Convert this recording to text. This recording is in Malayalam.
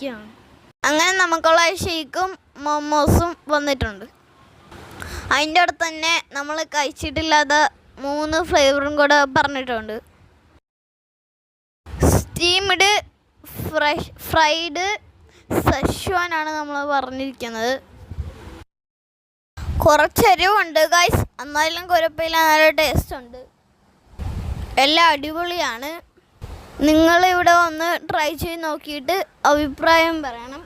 ഇരിക്കുകയാണ്. അങ്ങനെ നമുക്കുള്ള ഷേക്കും മോമോസും വന്നിട്ടുണ്ട്. അതിൻ്റെ അടുത്ത് തന്നെ നമ്മൾ കഴിച്ചിട്ടില്ലാത്ത 3 ഫ്ലേവറും കൂടെ പറഞ്ഞിട്ടുണ്ട്. സ്റ്റീംഡ്, ഫ്രൈഡ്, സെഷ്വാനാണ് നമ്മൾ പറഞ്ഞിരിക്കുന്നത്. കുറച്ച് എരിവുണ്ട് ഗൈസ്, എന്നാലും കുഴപ്പമില്ല, നല്ല ടേസ്റ്റ് ഉണ്ട്. എല്ലാം അടിപൊളിയാണ്. നിങ്ങളിവിടെ ഒന്ന് ട്രൈ ചെയ്ത് നോക്കിയിട്ട് അഭിപ്രായം പറയണം.